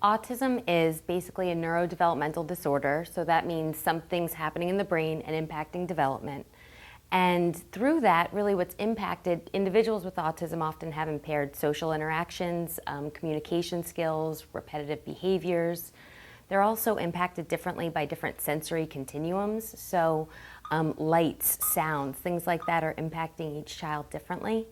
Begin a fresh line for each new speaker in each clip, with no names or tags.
Autism is basically a neurodevelopmental disorder, so that means something's happening in the brain and impacting development. And through that, really what's impacted, individuals with autism often have impaired social interactions, communication skills, repetitive behaviors. They're also impacted differently by different sensory continuums, so lights, sounds, things like that are impacting each child differently.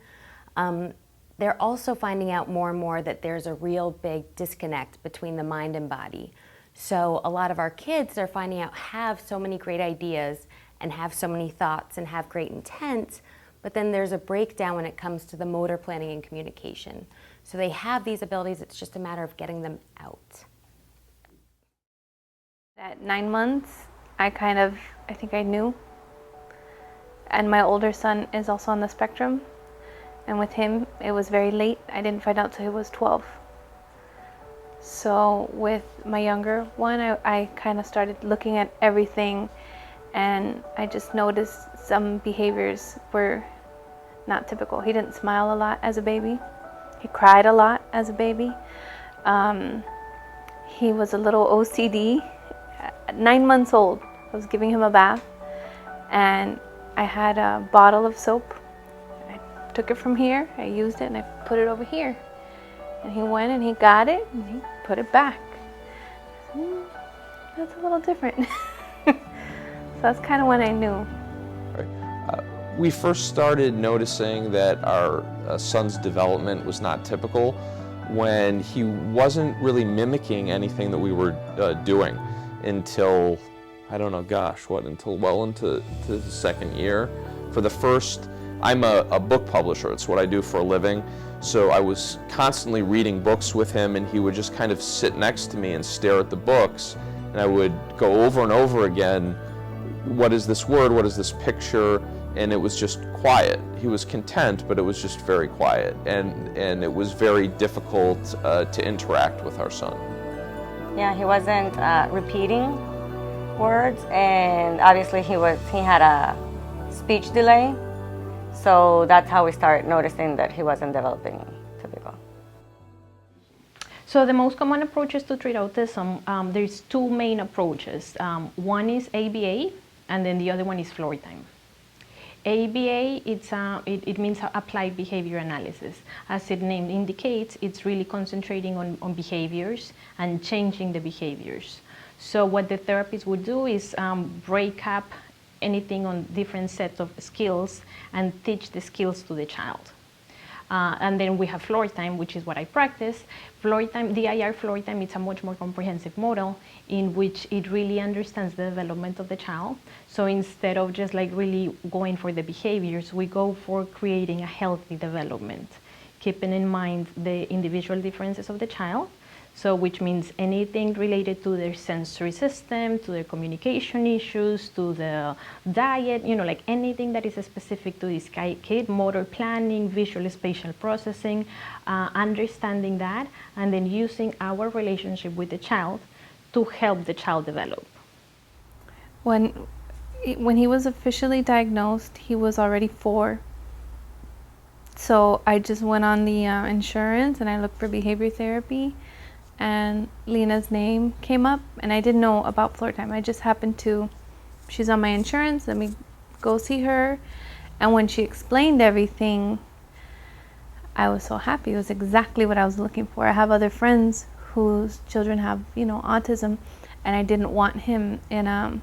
They're also finding out more and more that there's a real big disconnect between the mind and body. So a lot of our kids are finding out have so many great ideas and have so many thoughts and have great intent, but then there's a breakdown when it comes to the motor planning and communication. So they have these abilities, it's just a matter of getting them out.
At 9 months, I think I knew. And my older son is also on the spectrum. And with him, it was very late. I didn't find out till he was 12. So with my younger one, I kind of started looking at everything, and I just noticed some behaviors were not typical. He didn't smile a lot as a baby. He cried a lot as a baby. He was a little OCD. At 9 months old, I was giving him a bath, and I had a bottle of soap. I took it from here, I used it, and I put it over here. And he went and he got it, and he put it back. That's a little different. So that's kind of when I knew.
We first started noticing that our son's development was not typical when he wasn't really mimicking anything that we were doing until, I don't know, until well into the second year. For the first, I'm a book publisher, it's what I do for a living, so I was constantly reading books with him, and he would just kind of sit next to me and stare at the books, and I would go over and over again, what is this word, what is this picture, and it was just quiet. He was content, but it was just very quiet, and it was very difficult to interact with our son.
Yeah, he wasn't repeating words, and obviously he had a speech delay, so that's how we started noticing that he wasn't developing typical.
So the most common approaches to treat autism, there's two main approaches. One is ABA, and then the other one is floor time. ABA, it means applied behavior analysis. As its name indicates, it's really concentrating on behaviors and changing the behaviors. So what the therapist would do is break up anything on different sets of skills and teach the skills to the child. And then we have floor time, which is what I practice. Floor time, DIR floor time, it's a much more comprehensive model in which it really understands the development of the child. So instead of just like really going for the behaviors, we go for creating a healthy development, keeping in mind the individual differences of the child. So which means anything related to their sensory system, to their communication issues, to the diet, like anything that is specific to this kid, motor planning, visual spatial processing, understanding that, and then using our relationship with the child to help the child develop.
When he was officially diagnosed, he was already 4. So I just went on the insurance and I looked for behavior therapy. And Lena's name came up, and I didn't know about floor time. I just happened to, she's on my insurance, let me go see her. And when she explained everything, I was so happy. It was exactly what I was looking for. I have other friends whose children have, autism, and I didn't want him in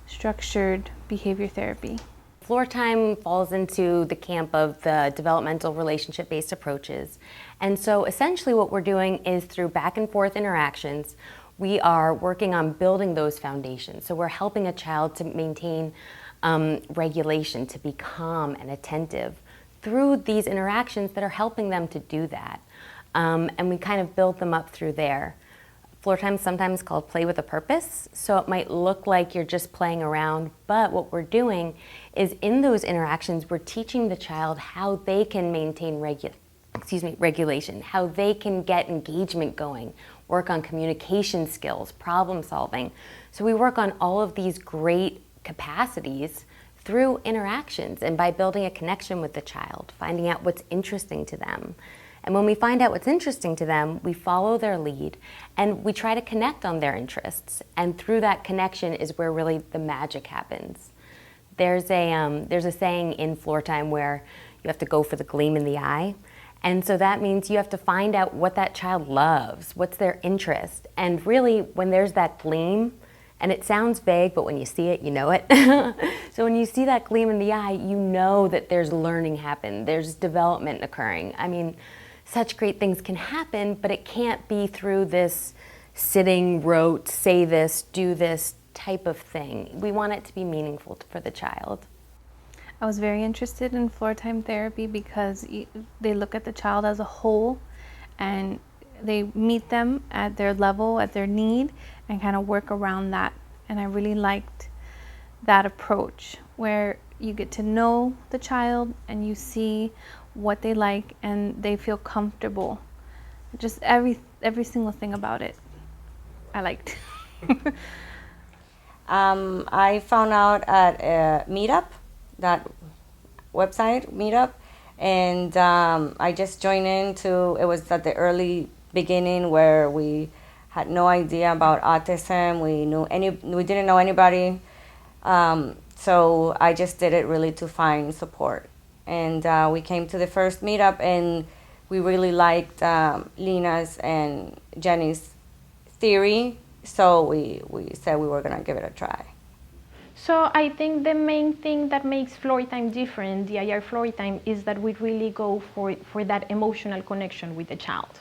structured behavior therapy.
Floor time falls into the camp of the developmental relationship-based approaches. And so essentially what we're doing is through back and forth interactions, we are working on building those foundations. So we're helping a child to maintain regulation, to be calm and attentive through these interactions that are helping them to do that. And we kind of build them up through there. Floor time is sometimes called play with a purpose, so it might look like you're just playing around, but what we're doing is in those interactions, we're teaching the child how they can maintain regulation, how they can get engagement going, work on communication skills, problem solving. So we work on all of these great capacities through interactions and by building a connection with the child, finding out what's interesting to them. And when we find out what's interesting to them, we follow their lead and we try to connect on their interests. And through that connection is where really the magic happens. There's a saying in floor time where you have to go for the gleam in the eye. And so that means you have to find out what that child loves, what's their interest. And really, when there's that gleam, and it sounds vague, but when you see it, you know it. So when you see that gleam in the eye, you know that there's learning happen, there's development occurring. I mean, such great things can happen, but it can't be through this sitting, rote, say this, do this type of thing. We want it to be meaningful for the child.
I was very interested in floor time therapy because they look at the child as a whole and they meet them at their level, at their need, and kind of work around that. And I really liked that approach where you get to know the child and you see what they like and they feel comfortable. Just every single thing about it I liked.
I found out at Meetup, that website, Meetup, and I just joined into, it was at the early beginning where we had no idea about autism, we didn't know anybody, so I just did it really to find support. And we came to the first Meetup and we really liked Lena's and Jenny's theory, so we said we were gonna give it a try.
So I think the main thing that makes floor time different, DIR floor time, is that we really go for that emotional connection with the child.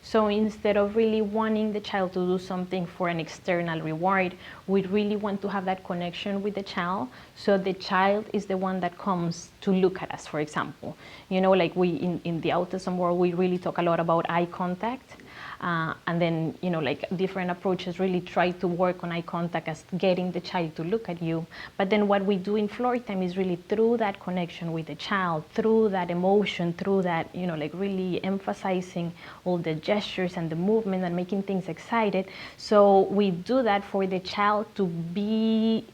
So instead of really wanting the child to do something for an external reward, we really want to have that connection with the child. So the child is the one that comes to look at us, for example. You know, like in the autism world, we really talk a lot about eye contact. And then, you know, like different approaches really try to work on eye contact as getting the child to look at you. But then what we do in floor time is really through that connection with the child, through that emotion, through that, you know, like really emphasizing all the gestures and the movement and making things excited. So we do that for the child to be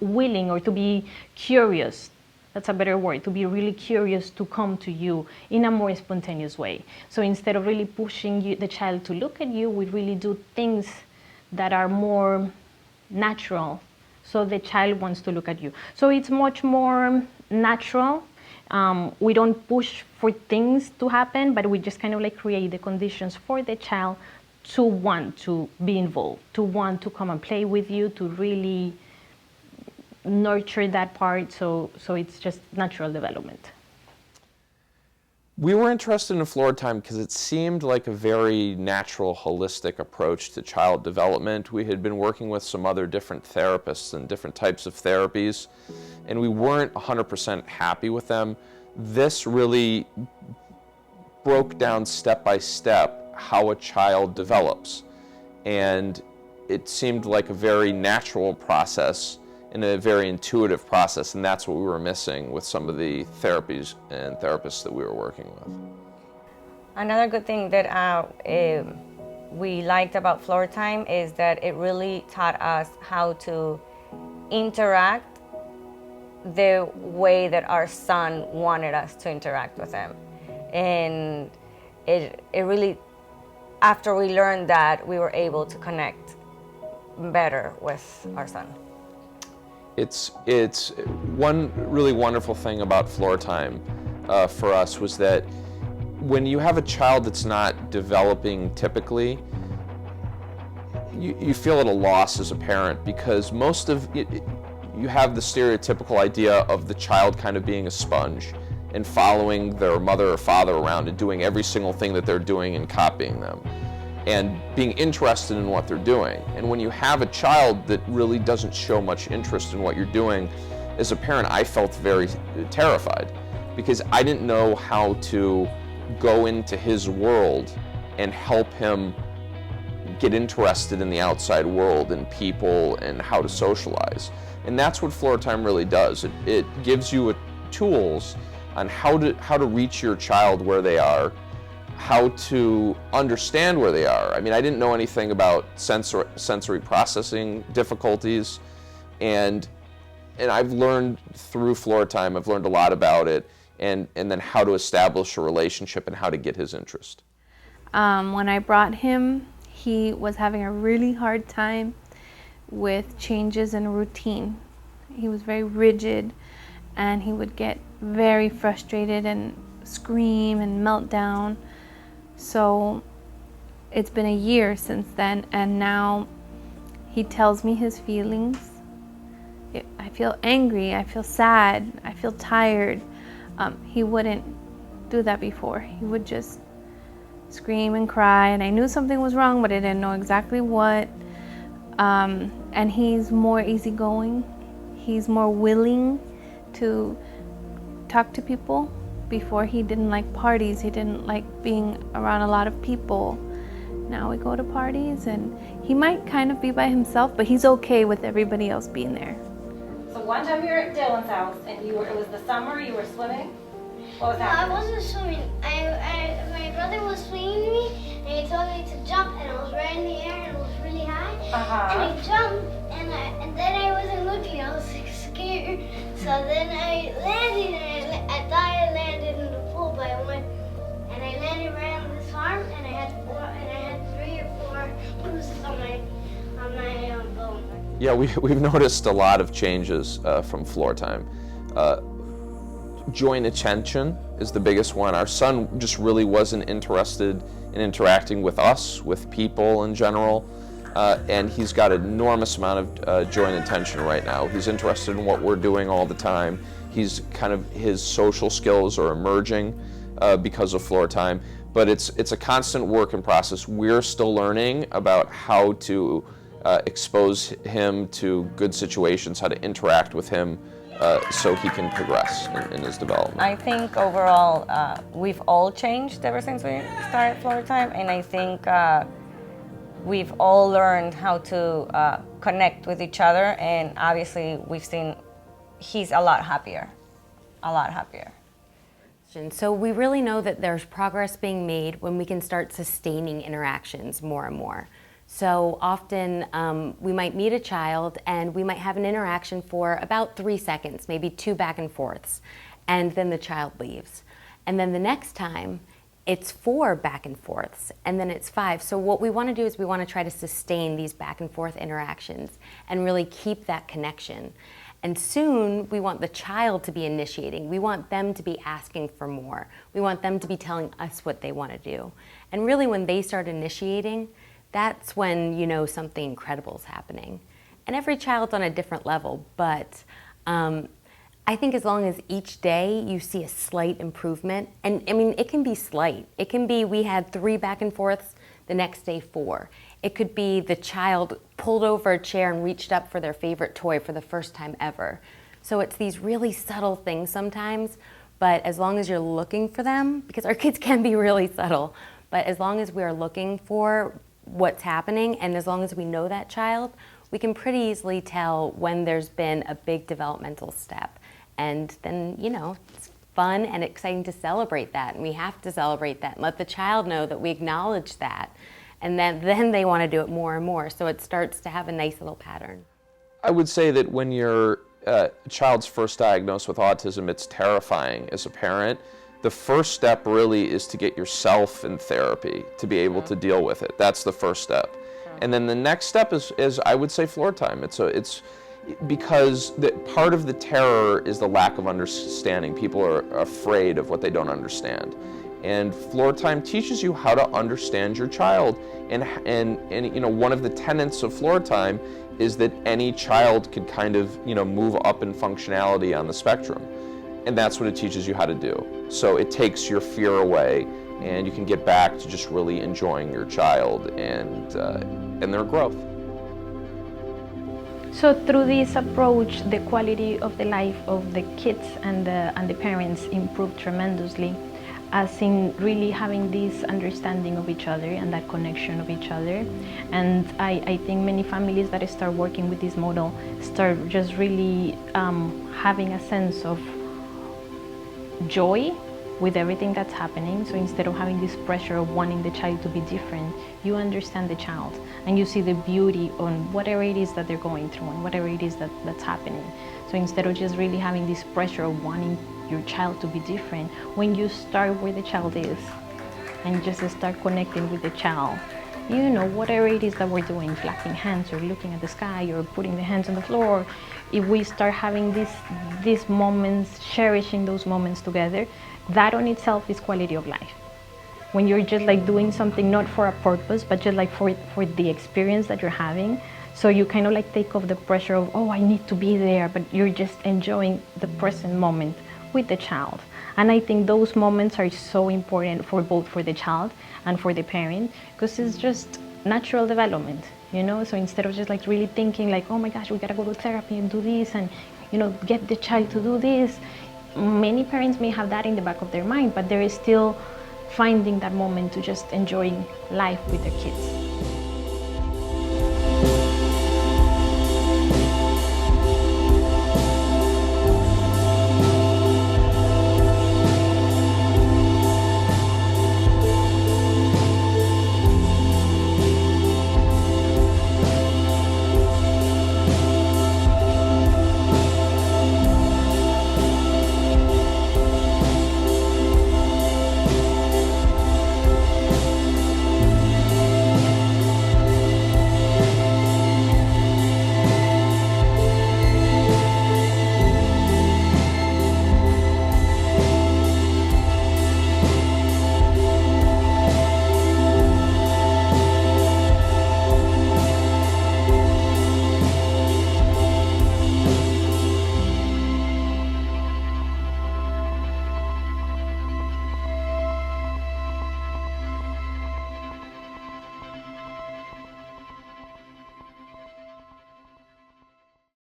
willing or to be curious. That's a better word, to be really curious to come to you in a more spontaneous way. So instead of really pushing the child to look at you, we really do things that are more natural, so the child wants to look at you. So it's much more natural. We don't push for things to happen, but we just kind of like create the conditions for the child to want to be involved, to want to come and play with you, to really nurture that part, so it's just natural development.
We were interested in floor time because it seemed like a very natural, holistic approach to child development. We had been working with some other different therapists and different types of therapies, and we weren't 100% happy with them. This really broke down step by step how a child develops, and it seemed like a very natural process in a very intuitive process, and that's what we were missing with some of the therapies and therapists that we were working with.
Another good thing that we liked about floor time is that it really taught us how to interact the way that our son wanted us to interact with him. And it really, after we learned that, we were able to connect better with our son.
It's one really wonderful thing about floor time for us was that when you have a child that's not developing typically, you feel at a loss as a parent, because most of it, you have the stereotypical idea of the child kind of being a sponge and following their mother or father around and doing every single thing that they're doing and copying them, and being interested in what they're doing. And when you have a child that really doesn't show much interest in what you're doing, as a parent, I felt very terrified, because I didn't know how to go into his world and help him get interested in the outside world and people and how to socialize. And that's what floor time really does. It gives you tools on how to reach your child where they are, how to understand where they are. I mean, I didn't know anything about sensory processing difficulties, and I've learned through floor time, I've learned a lot about it, and then how to establish a relationship and how to get his interest.
When I brought him, he was having a really hard time with changes in routine. He was very rigid, and he would get very frustrated and scream and melt down. So it's been a year since then, and now he tells me his feelings. I feel angry, I feel sad, I feel tired. He wouldn't do that before. He would just scream and cry, and I knew something was wrong, but I didn't know exactly what. And he's more easygoing. He's more willing to talk to people. Before, he didn't like parties. He didn't like being around a lot of people. Now we go to parties, and he might kind of be by himself, but he's okay with everybody else being there.
So one time you were at Dylan's house, and it was the summer, you were swimming? What was
No, I
happening?
wasn't swimming. My brother was swinging me, and he told me to jump, and I was right in the air, and it was really high. And I jumped, and then I wasn't looking. I was scared. So then I landed, and I thought I landed in the pool, but I went, and I landed right on this arm, and I had 3 or 4 bruises on my bone.
Yeah, we've noticed a lot of changes from floor time. Joint attention is the biggest one. Our son just really wasn't interested in interacting with us, with people in general, and he's got an enormous amount of joint attention right now. He's interested in what we're doing all the time. His social skills are emerging because of floor time, but it's a constant work in process. We're still learning about how to expose him to good situations, how to interact with him so he can progress in his development.
I think overall we've all changed ever since we started floor time, and I think we've all learned how to connect with each other, and obviously we've seen he's a lot happier.
So we really know that there's progress being made when we can start sustaining interactions more and more. So often we might meet a child and we might have an interaction for about 3 seconds, maybe 2 back and forths, and then the child leaves. And then the next time it's 4 back and forths, and then it's 5. So what we want to do is we want to try to sustain these back and forth interactions and really keep that connection. And soon we want the child to be initiating. We want them to be asking for more. We want them to be telling us what they want to do. And really when they start initiating, that's when you know something incredible is happening. And every child's on a different level, but I think as long as each day you see a slight improvement, and I mean, it can be slight. It can be we had 3 back and forths, the next day 4. It could be the child pulled over a chair and reached up for their favorite toy for the first time ever. So it's these really subtle things sometimes, but as long as you're looking for them, because our kids can be really subtle, but as long as we are looking for what's happening, and as long as we know that child, we can pretty easily tell when there's been a big developmental step. And then, you know, it's fun and exciting to celebrate that, and we have to celebrate that and let the child know that we acknowledge that, and then they want to do it more and more, so it starts to have a nice little pattern.
I would say that when your child's first diagnosed with autism, it's terrifying as a parent. The first step really is to get yourself in therapy to be able to deal with it. That's the first step. And then the next step is I would say floor time. It's because part of the terror is the lack of understanding. People are afraid of what they don't understand. And floor time teaches you how to understand your child. And you know, one of the tenets of floor time is that any child could kind of, you know, move up in functionality on the spectrum. And that's what it teaches you how to do. So it takes your fear away, and you can get back to just really enjoying your child and their growth.
So through this approach, the quality of the life of the kids and the parents improved tremendously, as in really having this understanding of each other and that connection of each other. And I think many families that start working with this model start just really having a sense of joy with everything that's happening. So instead of having this pressure of wanting the child to be different, you understand the child and you see the beauty on whatever it is that they're going through and whatever it is that's happening. So instead of just really having this pressure of wanting your child to be different, when you start where the child is and just start connecting with the child, you know, whatever it is that we're doing, clapping hands or looking at the sky or putting the hands on the floor, if we start having these moments, cherishing those moments together, that on itself is quality of life. When you're just like doing something not for a purpose, but just like for the experience that you're having, so you kind of like take off the pressure of, oh, I need to be there, but you're just enjoying the present moment with the child. And I think those moments are so important for both for the child and for the parent, because it's just natural development, you know? So instead of just like really thinking like, oh my gosh, we gotta go to therapy and do this and, you know, get the child to do this. Many parents may have that in the back of their mind, but there is still finding that moment to just enjoying life with their kids.